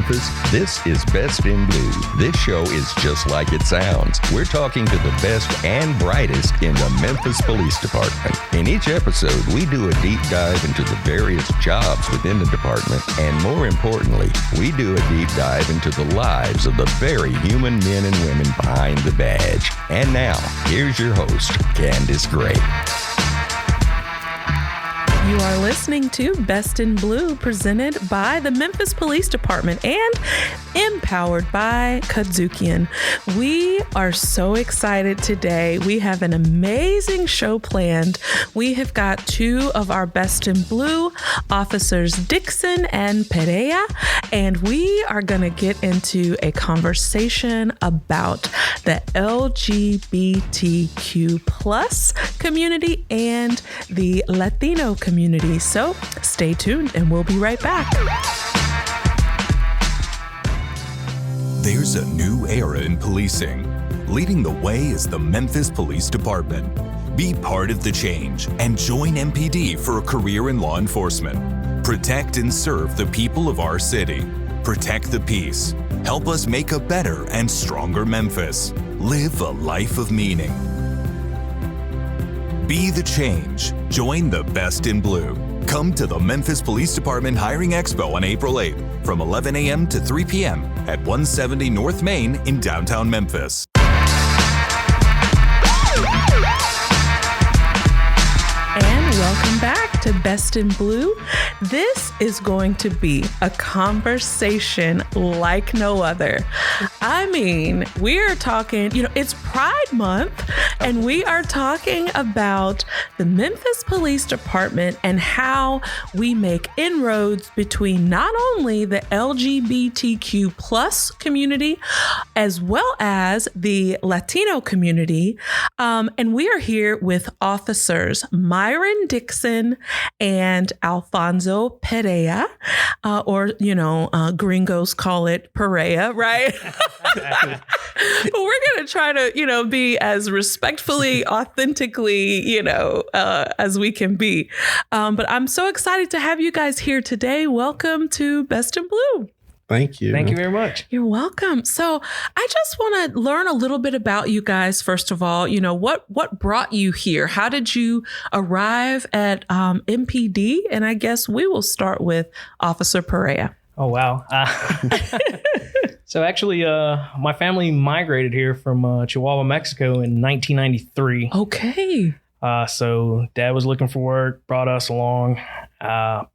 Memphis? This is Best in Blue. This show is just like it sounds. We're talking to the best and brightest in the Memphis Police Department. In each episode, we do a deep dive into the various jobs within the department, and more importantly, we do a deep dive into the lives of the very human men and women behind the badge. And now, here's your host, Candace Gray. You are listening to Best in Blue, presented by the Memphis Police Department and empowered by Kadzukian. We are so excited today. We have an amazing show planned. We have got two of our Best in Blue, Officers Dixon and Perea, and we are going to get into a conversation about the LGBTQ plus community and the Latino community. So stay tuned and we'll be right back. There's a new era in policing. Leading the way is the Memphis Police Department. Be part of the change and join MPD for a career in law enforcement. Protect and serve the people of our city. Protect the peace. Help us make a better and stronger Memphis. Live a life of meaning. Be the change. Join the Best in Blue. Come to the Memphis Police Department Hiring Expo on April 8th from 11 a.m. to 3 p.m. at 170 North Main in downtown Memphis. And welcome back to Best in Blue. This is going to be a conversation like no other. I mean, we are talking, it's Pride Month, and we are talking about the Memphis Police Department and how we make inroads between not only the LGBTQ plus community, as well as the Latino community. And we are here with officers Myron Dixon and Alfonso Perea, or, gringos call it Perea, right? But we're going to try to, be as respectfully, authentically, as we can be. But I'm so excited to have you guys here today. Welcome to Best in Blue. Thank you. Thank you very much. You're welcome. So I just want to learn a little bit about you guys. First of all, what brought you here? How did you arrive at MPD? And I guess we will start with Officer Perea. Oh, wow. So actually, my family migrated here from Chihuahua, Mexico in 1993. Okay. So Dad was looking for work, brought us along.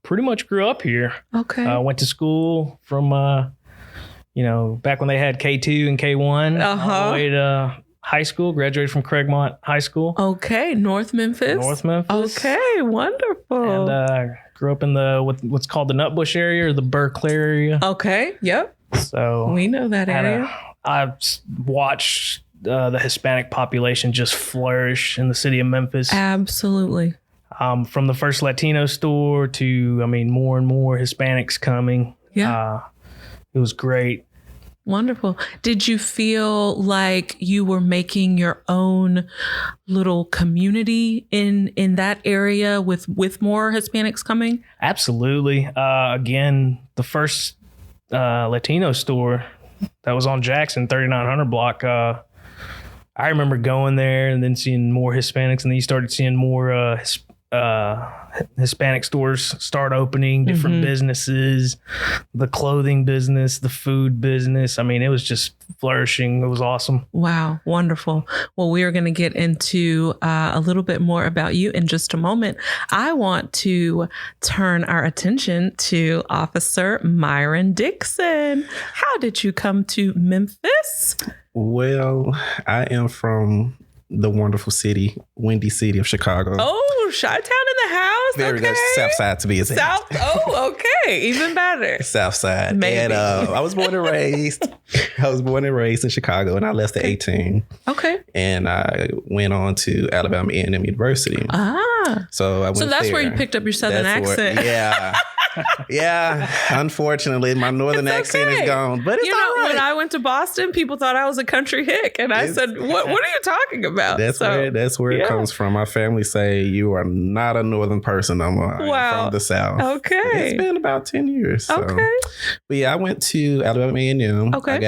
Pretty much grew up here. Okay. Went to school from, back when they had K2 and K1 all the way to high school. Graduated from Craigmont High School. Okay. North Memphis. Okay. Wonderful. And grew up in what's called the Nutbush area or the Berkeley area. Okay. Yep. So we know that area. I've watched the Hispanic population just flourish in the city of Memphis. Absolutely. From the first Latino store to, more and more Hispanics coming. Yeah. It was great. Wonderful. Did you feel like you were making your own little community in that area with more Hispanics coming? Absolutely. Again, the first Latino store that was on Jackson, 3900 block. I remember going there and then seeing more Hispanics, and then you started seeing more Hispanic stores start opening, different businesses, the clothing business, the food business. It was just flourishing. It was awesome. Wow. Wonderful. Well, we are going to get into a little bit more about you in just a moment. I want to turn our attention to Officer Myron Dixon. How did you come to Memphis? Well, I am from the wonderful city, windy city of Chicago. Oh, Chi-Town in the house. Very okay. good. South Side to be exact. South. Oh, okay. Even better. South Side. Maybe. And I was born and raised. in Chicago, and I left at 18. Okay. And I went on to Alabama A&M University. So I went. So that's there. where you picked up your Southern accent. Yeah. Yeah. Unfortunately, my Northern accent is gone, but it's all right. When I went to Boston, people thought I was a country hick. And I said, what are you talking about? That's where it comes from. My family say you are not a northern person no more. I'm from the South. Okay. It's been about 10 years. So. Okay. But yeah, I went to Alabama A&M. Okay.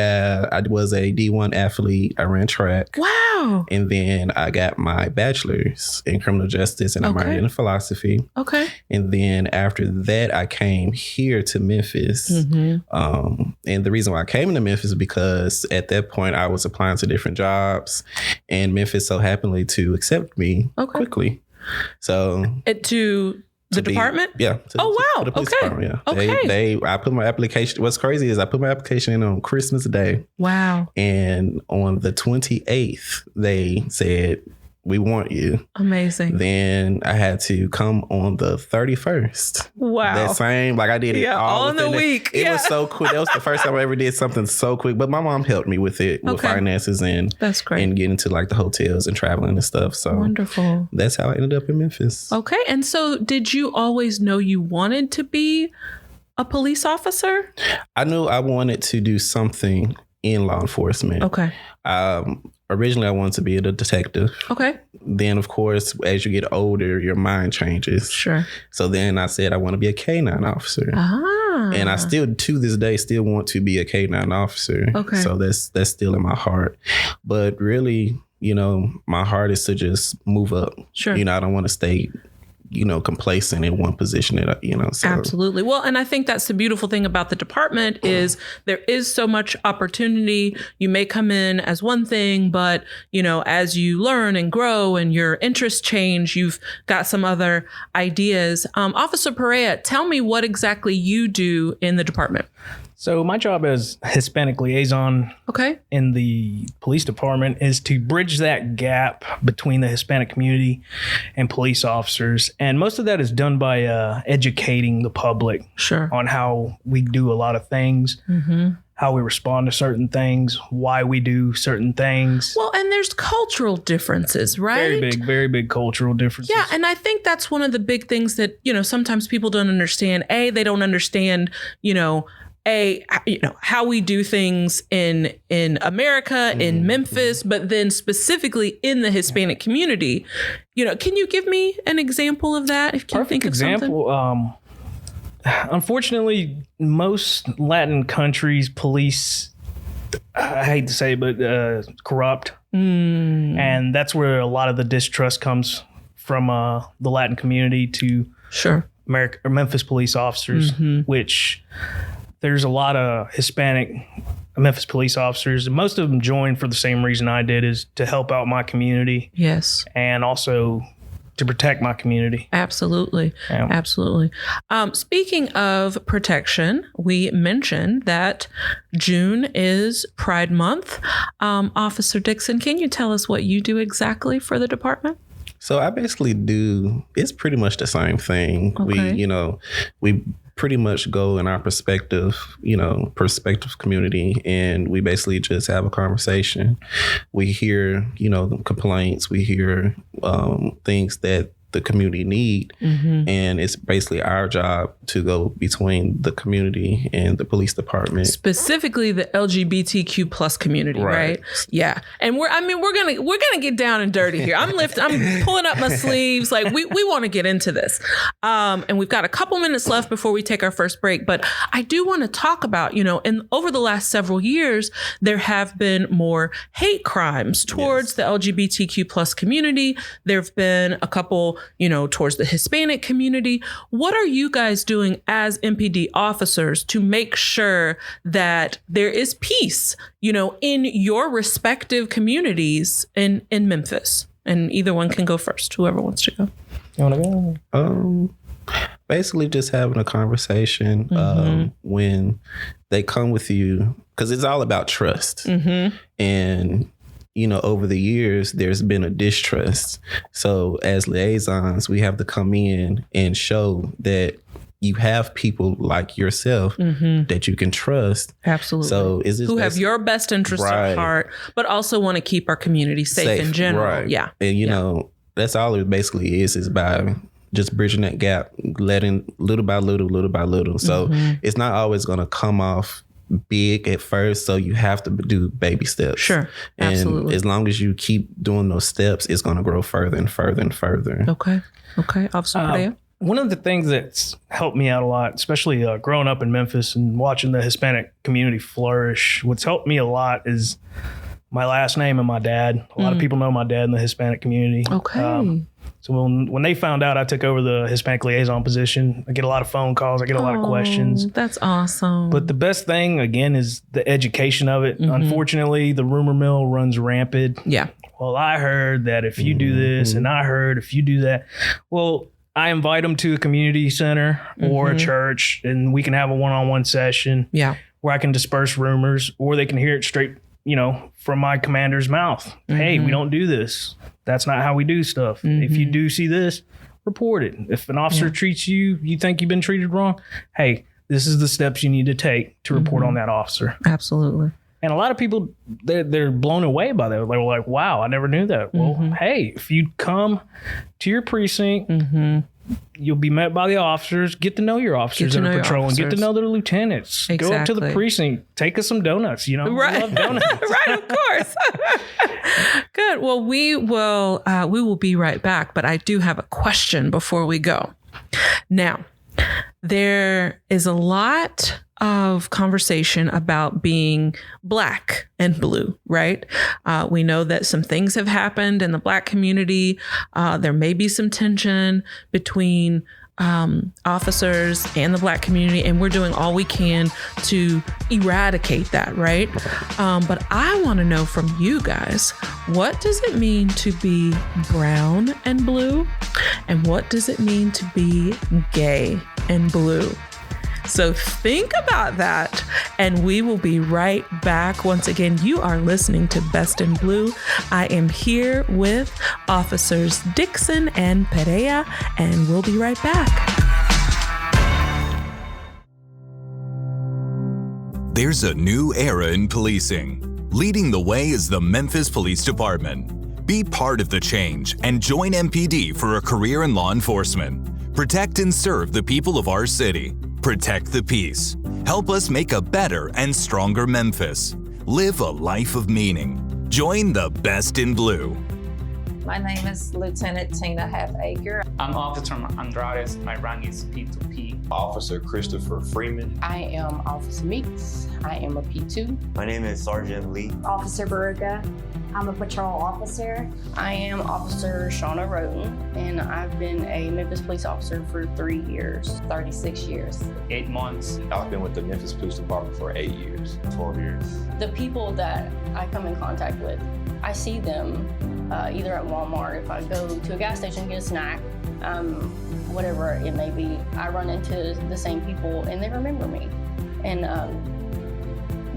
I was a D1 athlete. I ran track. Wow. And then I got my bachelor's in criminal justice and I minored in philosophy. Okay. And then after that, I came here to Memphis. And the reason why I came into Memphis is because at that point I was applying to different jobs and Memphis so happened to accept me quickly. So to the department? Yeah. Wow. To the police department, yeah. Okay. I put my application. What's crazy is I put my application in on Christmas Day. Wow. And on the 28th, they said, we want you. Amazing. Then I had to come on the 31st. Wow. That same, like I did it all in the week. It was so quick. That was the first time I ever did something so quick. But my mom helped me with it, with finances and that's great. And getting to like the hotels and traveling and stuff. So wonderful. That's how I ended up in Memphis. Okay. And so did you always know you wanted to be a police officer? I knew I wanted to do something in law enforcement. Okay. Originally, I wanted to be a detective. Okay. Then, of course, as you get older, your mind changes. Sure. So then I said I want to be a K-9 officer. And I still, to this day, still want to be a K-9 officer. Okay. So that's still in my heart. But really, my heart is to just move up. Sure. I don't want to stay complacent in one position so. Absolutely. Well, and I think that's the beautiful thing about the department is there is so much opportunity. You may come in as one thing, but as you learn and grow and your interests change, you've got some other ideas. Officer Perea, tell me what exactly you do in the department. So my job as Hispanic liaison in the police department is to bridge that gap between the Hispanic community and police officers. And most of that is done by educating the public on how we do a lot of things, how we respond to certain things, why we do certain things. Well, and there's cultural differences, right? Very big cultural differences. Yeah, and I think that's one of the big things that, sometimes people don't understand. They don't understand, how we do things in America, in Memphis, but then specifically in the Hispanic community. Can you give me an example of that? If you can think of something? Unfortunately, most Latin countries police, I hate to say, but corrupt. And that's where a lot of the distrust comes from the Latin community to Memphis police officers, which there's a lot of Hispanic Memphis police officers. And most of them joined for the same reason I did, is to help out my community. Yes. And also to protect my community. Absolutely. Yeah. Absolutely. Speaking of protection, we mentioned that June is Pride Month. Officer Dixon, can you tell us what you do exactly for the department? So I basically it's pretty much the same thing. Okay. We pretty much go in our perspective community, and we basically just have a conversation. We hear, the complaints, we hear things that the community need. And it's basically our job to go between the community and the police department. Specifically the LGBTQ plus community, right? Yeah. And we're gonna get down and dirty here. I'm pulling up my sleeves. Like we want to get into this. And we've got a couple minutes left before we take our first break. But I do want to talk about, over the last several years, there have been more hate crimes towards the LGBTQ plus community. There have been a couple towards the Hispanic community. What are you guys doing as MPD officers to make sure that there is peace, in your respective communities in Memphis? And either one can go first, whoever wants to go. You want to go? Basically just having a conversation when they come with you, because it's all about trust. And over the years, there's been a distrust. So as liaisons, we have to come in and show that you have people like yourself that you can trust. Absolutely. So who have your best interests at heart, but also want to keep our community safe in general. Right. Yeah. And, that's all it basically is by just bridging that gap, letting little by little. So it's not always going to come off big at first, so you have to do baby steps. Sure, and absolutely. as long as you keep doing those steps, it's going to grow further and further and further. Okay. Officer Padilla? One of the things that's helped me out a lot, especially growing up in Memphis and watching the Hispanic community flourish, what's helped me a lot is my last name and my dad. A lot of people know my dad in the Hispanic community. Okay. So when they found out I took over the Hispanic liaison position, I get a lot of phone calls. I get a lot of questions. That's awesome. But the best thing, again, is the education of it. Unfortunately, the rumor mill runs rampant. Yeah. Well, I heard that if you do this, and I heard if you do that. Well, I invite them to a community center or a church, and we can have a one-on-one session where I can disperse rumors, or they can hear it straight, from my commander's mouth. Hey, we don't do this. That's not how we do stuff. If you do see this, report it. If an officer treats you, you think you've been treated wrong, hey, this is the steps you need to take to report on that officer. Absolutely. And a lot of people, they're blown away by that. They're like, wow, I never knew that. Well, hey, if you come to your precinct, you'll be met by the officers. Get to know your officers that are patrolling. Get to know their lieutenants. Exactly. Go up to the precinct. Take us some donuts. Right. I love donuts. Right, of course. Good. Well, we will be right back, but I do have a question before we go. Now, there is a lot of conversation about being Black and blue, right? We know that some things have happened in the Black community. There may be some tension between officers and the Black community, and we're doing all we can to eradicate that, right? But I want to know from you guys, what does it mean to be brown and blue? And what does it mean to be gay and blue? So think about that, and we will be right back. Once again, you are listening to Best in Blue. I am here with Officers Dixon and Perea, and we'll be right back. There's a new era in policing. Leading the way is the Memphis Police Department. Be part of the change and join MPD for a career in law enforcement. Protect and serve the people of our city. Protect the peace. Help us make a better and stronger Memphis. Live a life of meaning. Join the Best in Blue. My name is Lieutenant Tina Halfacre. I'm Officer Andrades. My rank is P2P. Officer Christopher Freeman. I am Officer Meeks. I am a P2. My name is Sergeant Lee. Officer Baruga. I'm a patrol officer. I am Officer Shauna Roden, and I've been a Memphis police officer for 3 years. 36 years. 8 months. I've been with the Memphis Police Department for 8 years. 12 years. The people that I come in contact with, I see them either at Walmart, if I go to a gas station and get a snack, whatever it may be, I run into the same people and they remember me. And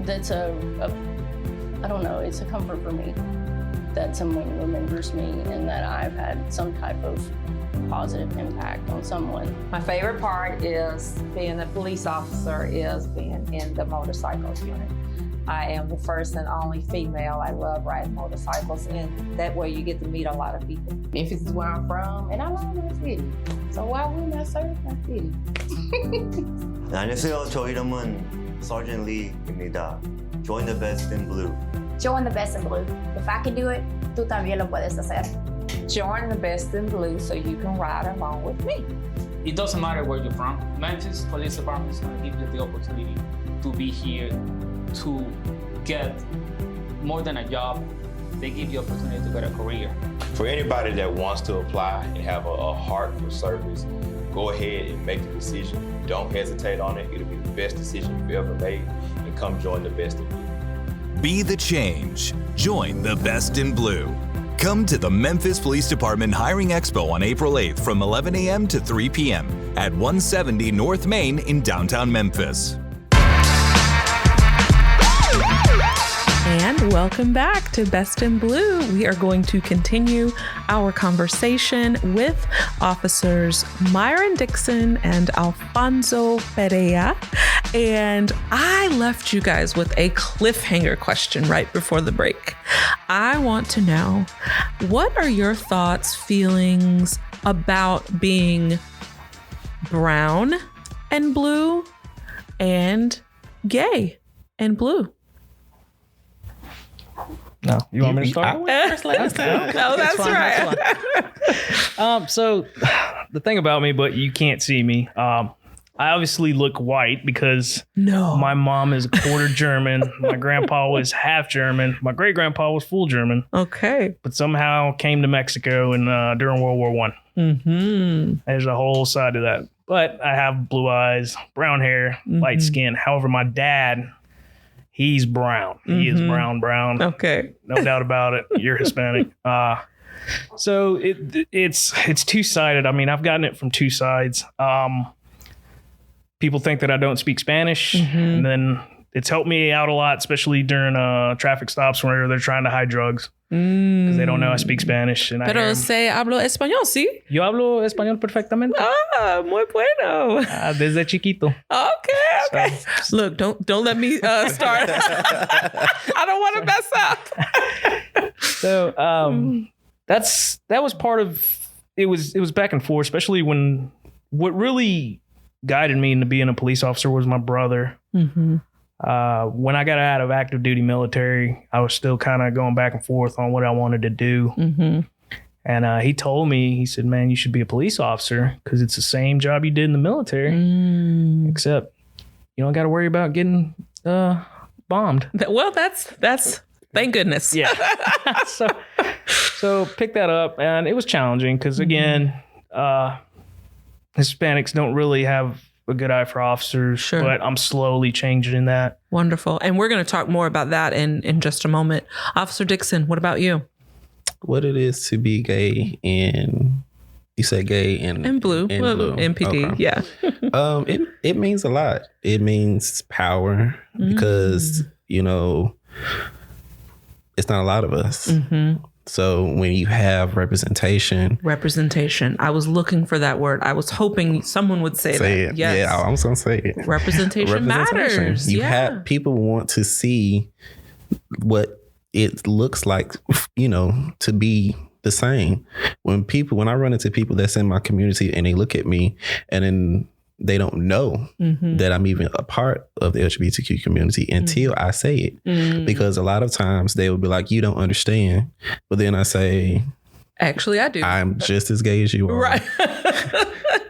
that's I don't know, it's a comfort for me that someone remembers me and that I've had some type of positive impact on someone. My favorite part is being a police officer is being in the motorcycles unit. I am the first and only female. I love riding motorcycles, and that way you get to meet a lot of people. Memphis is where I'm from, and I love my city. So why wouldn't I serve my city? 안녕하세요. 저 이름은 Sergeant Lee입니다. Join the Best in Blue. Join the Best in Blue. If I can do it, tú también lo puedes hacer. Join the Best in Blue so you can ride along with me. It doesn't matter where you're from. Memphis Police Department is going to give you the opportunity to be here, to get more than a job. They give you opportunity to get a career. For anybody that wants to apply and have a heart for service, go ahead and make the decision. Don't hesitate on it. It'll be the best decision you've ever made, and come join the Best in Blue. Be the change. Join the Best in Blue. Come to the Memphis Police Department Hiring Expo on April 8th from 11 a.m. to 3 p.m. at 170 North Main in downtown Memphis. And welcome back to Best in Blue. We are going to continue our conversation with Officers Myron Dixon and Alfonso Perea. And I left you guys with a cliffhanger question right before the break. I want to know, what are your thoughts, feelings about being brown and blue and gay and Blue? No, you want me to start? I went first last time. No, that's right. So the thing about me, but you can't see me. I obviously look white because my mom is a quarter German. My grandpa was half German. My great grandpa was full German. Okay. But somehow came to Mexico and during World War I. Mm-hmm. There's a whole side to that. But I have blue eyes, brown hair, light skin. However, my dad, he's brown. He is brown. Okay. No doubt about it. You're Hispanic. So it's two-sided. I mean, I've gotten it from two sides. People think that I don't speak Spanish, and then it's helped me out a lot, especially during traffic stops where they're trying to hide drugs because they don't know I speak Spanish. And Pero se hablo español, ¿sí? Yo hablo español perfectamente. Ah, muy bueno. Desde chiquito. Okay. So, look, don't let me start. I don't want to mess up. So that was part of it. Was back and forth, especially when what really guided me into being a police officer was my brother. When I got out of active duty military, I was still kind of going back and forth on what I wanted to do. And he told me, he said, man, you should be a police officer because it's the same job you did in the military, except you don't got to worry about getting bombed. Well, that's thank goodness. Yeah. So pick that up, and it was challenging because again, Hispanics don't really have a good eye for officers, but I'm slowly changing that. Wonderful. And we're going to talk more about that in just a moment. Officer Dixon, what about you? What it is to be gay in, you said gay in blue. Blue. MPD, okay. Yeah. It means a lot. It means power because, you know, it's not a lot of us. So when you have representation. I was looking for that word. I was hoping someone would say that. It. Yes. Yeah, I was going to say it. Representation matters. You have people want to see what it looks like, you know, to be the same. When I run into people that's in my community and they look at me and then they don't know that I'm even a part of the LGBTQ community until I say it. Because a lot of times they will be like, you don't understand. But then I say, actually, I do. I'm just as gay as you are. Right.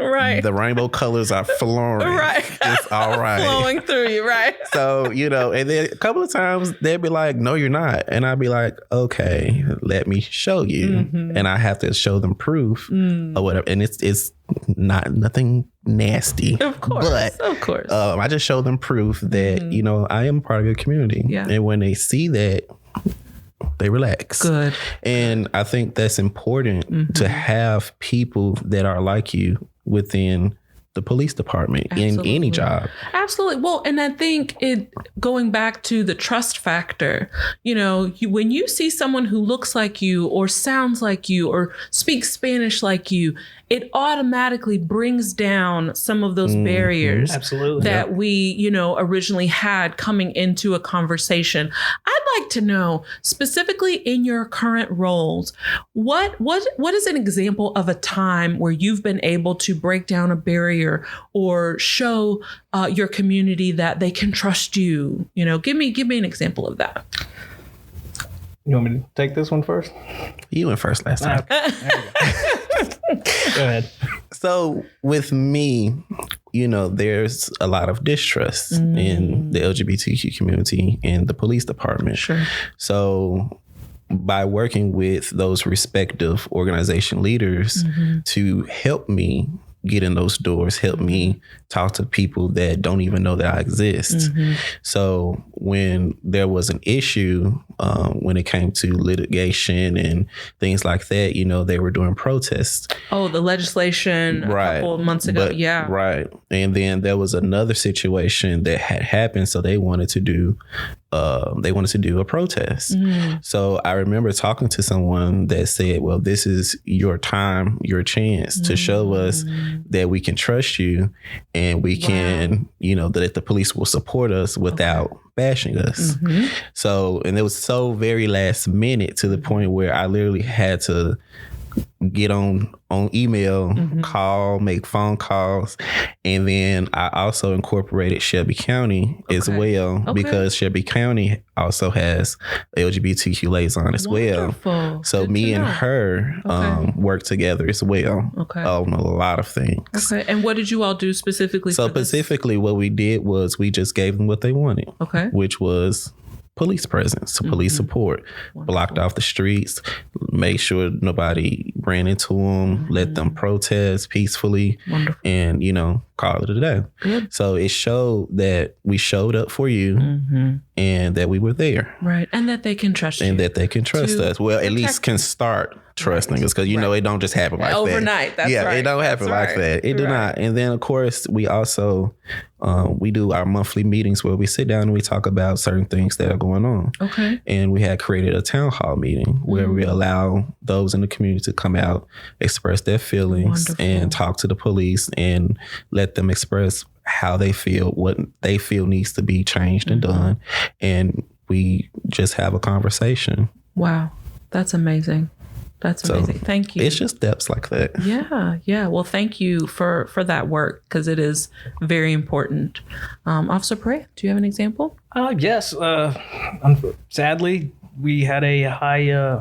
Right. The rainbow colors are flowing. Right. It's all right. Flowing through you, right? So, you know, and then a couple of times they'll be like, no, you're not. And I'll be like, okay, let me show you. And I have to show them proof or whatever. And it's not nothing nasty. Of course. But of course. I just show them proof that, you know, I am part of your community. Yeah. And when they see that, they relax. Good. And I think that's important to have people that are like you within the police department in any job. Absolutely. Well, and I think going back to the trust factor, you know, when you see someone who looks like you or sounds like you or speaks Spanish like you, it automatically brings down some of those barriers that we, you know, originally had coming into a conversation. I'd like to know specifically in your current roles, what is an example of a time where you've been able to break down a barrier or show your community that they can trust you? You know, give me an example of that. You want me to take this one first? You went first last time. Go ahead. So with me, you know, there's a lot of distrust in the LGBTQ community in the police department. Sure. So by working with those respective organization leaders to help me get in those doors, help me talk to people that don't even know that I exist. So when there was an issue, when it came to litigation and things like that, you know, they were doing protests. Oh, the legislation a couple of months ago. Right. And then there was another situation that had happened. So they wanted to do a protest. So I remember talking to someone that said, well, this is your time, your chance to show us that we can trust you and we can, you know, that the police will support us without bashing us. So, and it was so very last minute to the point where I literally had to get on email, call, make phone calls. And then I also incorporated Shelby County as well, because Shelby County also has LGBTQ liaison as well. So me and her work together as well on a lot of things. Okay. And what did you all do specifically? So specifically what we did was we just gave them what they wanted, which was police presence, police support, blocked off the streets, made sure nobody ran into them, let them protest peacefully, and, you know, call it a day. Good. So it showed that we showed up for you and that we were there. Right. And that they can trust you. And that they can trust us. Well, at least can start trusting us, because, you know, it don't just happen like overnight. that. That's right. It don't happen like that. It do not. And then, of course, we also, we do our monthly meetings where we sit down and we talk about certain things that are going on. Okay. And we had created a town hall meeting where we allow those in the community to come out, express their feelings, and talk to the police and let them express how they feel, what they feel needs to be changed and done. And we just have a conversation. Wow. That's amazing. That's amazing. Thank you. It's just steps like that. Yeah. Well, thank you for that work, because it is very important. Officer Perea, do you have an example? Yes. Sadly, we had a high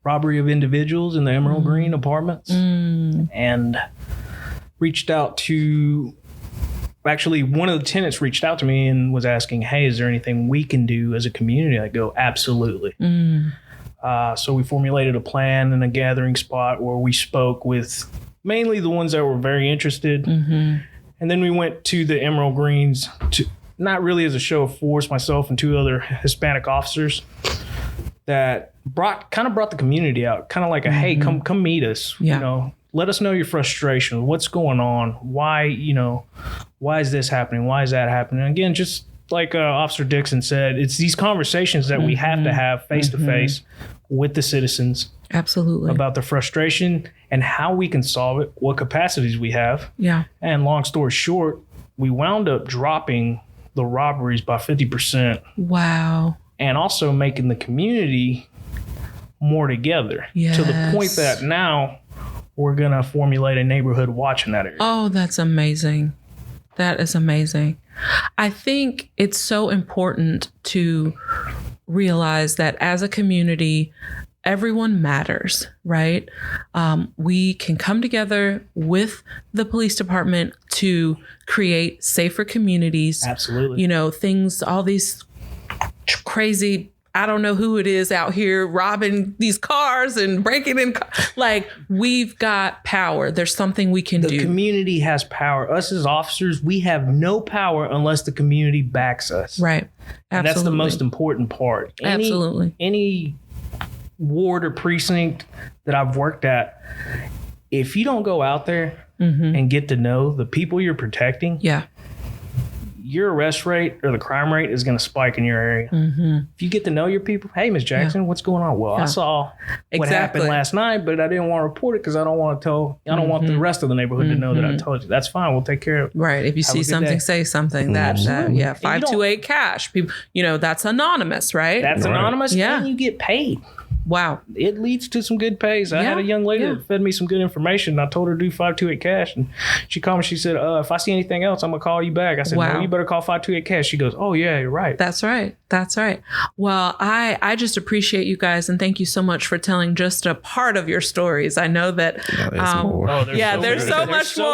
robbery of individuals in the Emerald Green apartments, and reached out to. Actually, one of the tenants reached out to me and was asking, "Hey, is there anything we can do as a community?" I go, "Absolutely." So we formulated a plan and a gathering spot where we spoke with mainly the ones that were very interested. And then we went to the Emerald Greens, to not really as a show of force, myself and two other Hispanic officers that brought the community out, kind of like a, hey, come meet us. You know, let us know your frustration. What's going on? Why is this happening? Why is that happening? And again, just like Officer Dixon said, it's these conversations that we have to have face to face with the citizens. Absolutely. About the frustration and how we can solve it, what capacities we have. Yeah. And long story short, we wound up dropping the robberies by 50%. Wow. And also making the community more together. Yes. To the point that now we're going to formulate a neighborhood watch in that area. Oh, that's amazing. That is amazing. I think it's so important to realize that as a community, everyone matters, right? We can come together with the police department to create safer communities. Absolutely. You know, things, all these crazy, I don't know who it is out here robbing these cars and breaking in. Like, we've got power. There's something we can do. The community has power. Us as officers, we have no power unless the community backs us. Right. Absolutely. And that's the most important part. Absolutely. Any ward or precinct that I've worked at, if you don't go out there and get to know the people you're protecting, your arrest rate or the crime rate is going to spike in your area. If you get to know your people, hey, Ms. Jackson, what's going on? Well, I saw what happened last night, but I didn't want to report it because I don't want to tell, I don't want the rest of the neighborhood to know that I told you. That's fine. We'll take care of it. Right. If you see something, say something. That 528 cash. People, you know, that's anonymous, right? That's anonymous. And you get paid. Wow. It leads to some good pays. I had a young lady that fed me some good information. I told her to do 528 cash. And she called me. She said, if I see anything else, I'm going to call you back. I said, no, you better call 528 cash. She goes, oh, yeah, you're right. That's right. That's right. Well, I just appreciate you guys. And thank you so much for telling just a part of your stories. I know that. There's so much more.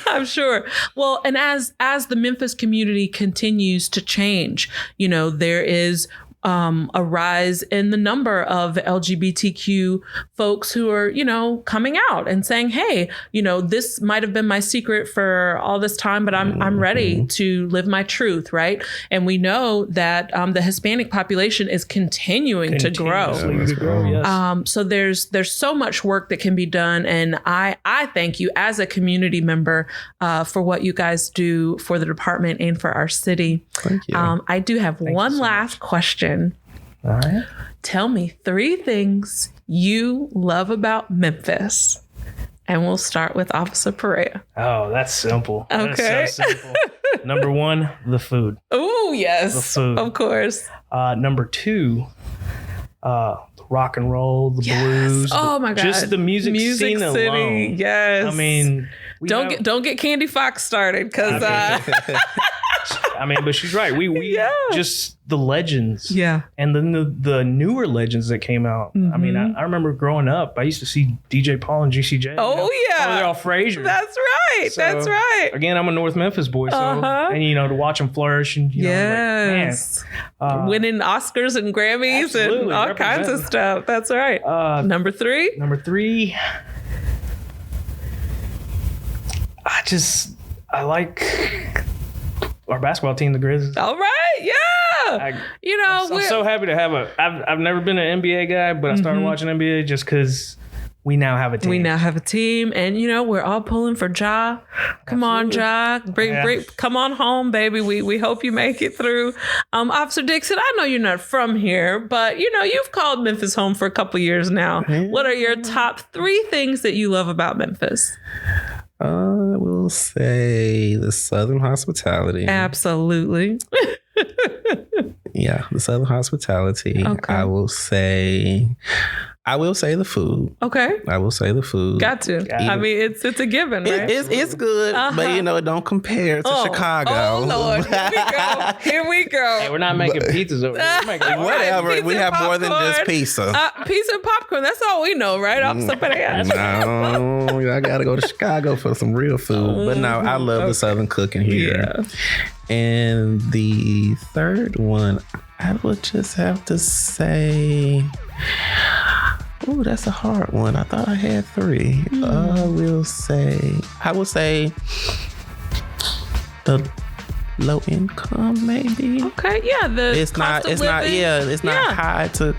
I'm sure. Well, and as the Memphis community continues to change, you know, there is a rise in the number of LGBTQ folks who are, you know, coming out and saying, hey, you know, this might have been my secret for all this time, but I'm ready to live my truth. Right. And we know that the Hispanic population is continuing to grow. So there's so much work that can be done. And I thank you as a community member for what you guys do for the department and for our city. Thank you. I do have one last question. All right. Tell me 3 things you love about Memphis. And we'll start with Officer Perea. Oh, that's simple. Okay. That's so simple. Number 1, the food. Oh, yes. The food. Of course. Number 2, rock and roll, the blues. Oh my God. Just the music scene City. alone. Yes. I mean, don't get Candy Fox started because but she's right. We just the legends. Yeah. And then the newer legends that came out. Mm-hmm. I mean, I remember growing up, I used to see DJ Paul and GCJ. Oh, yeah. They're all Frasier. That's right. So, that's right. Again, I'm a North Memphis boy. So, and to watch them flourish and, yes. Winning Oscars and Grammys and all kinds of stuff. That's right. Number 3. I like our basketball team, the Grizzlies. All right, yeah. I'm so happy to have I've never been an NBA guy, but I started watching NBA just because we now have a team. And we're all pulling for Ja. Come on, Ja. Bring, come on home, baby. We hope you make it through. Officer Dixon, I know you're not from here, but you've called Memphis home for a couple years now. Yeah. What are your top 3 things that you love about Memphis? I will say the Southern hospitality. Absolutely. Yeah, the Southern hospitality. Okay. I will say the food. Okay. I will say the food. Got to. I mean, it's a given, right? It's good, but it don't compare to Chicago. Oh Lord, here we go. Hey, we're not making pizzas over here. We're making whatever. We have more than just pizza. Pizza and popcorn. That's all we know, right? Off somebody else. No, I gotta go to Chicago for some real food. But no, I love the Southern cooking here. Yeah. And the third one, I would just have to say, ooh, that's a hard one. I thought I had 3. I will say the low income, maybe. Okay, yeah. It's not high to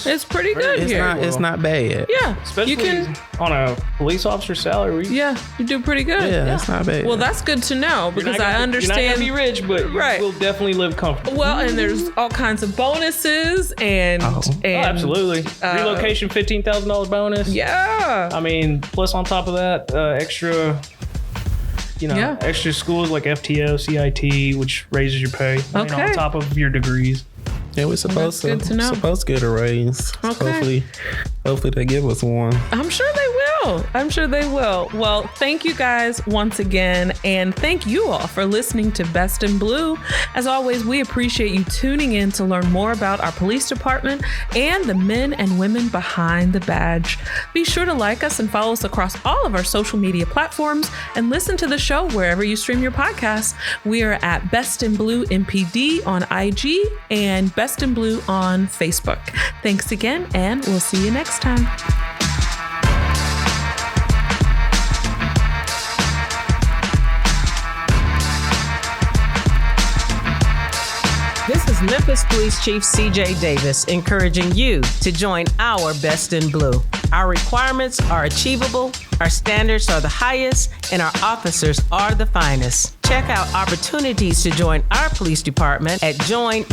it's pretty good here. It's not bad. Yeah, especially on a police officer salary. Yeah, you do pretty good. Yeah, it's not bad. Well, that's good to know because I understand. You're not gonna be rich, but you will definitely live comfortable. Well, and there's all kinds of bonuses and absolutely relocation $15,000 bonus. Yeah, I mean, plus on top of that, extra. Extra schools like FTO, CIT, which raises your pay on top of your degrees. Yeah, we're supposed to get a raise. Okay. Hopefully they give us one. I'm sure they will. Well, thank you guys once again. And thank you all for listening to Best in Blue. As always, we appreciate you tuning in to learn more about our police department and the men and women behind the badge. Be sure to like us and follow us across all of our social media platforms and listen to the show wherever you stream your podcasts. We are at Best in Blue MPD on IG and Best in Blue on Facebook. Thanks again, and we'll see you next time. This is Memphis Police Chief CJ Davis encouraging you to join our Best in Blue. Our requirements are achievable, our standards are the highest, and our officers are the finest. Check out opportunities to join our police department at joinmpd.com.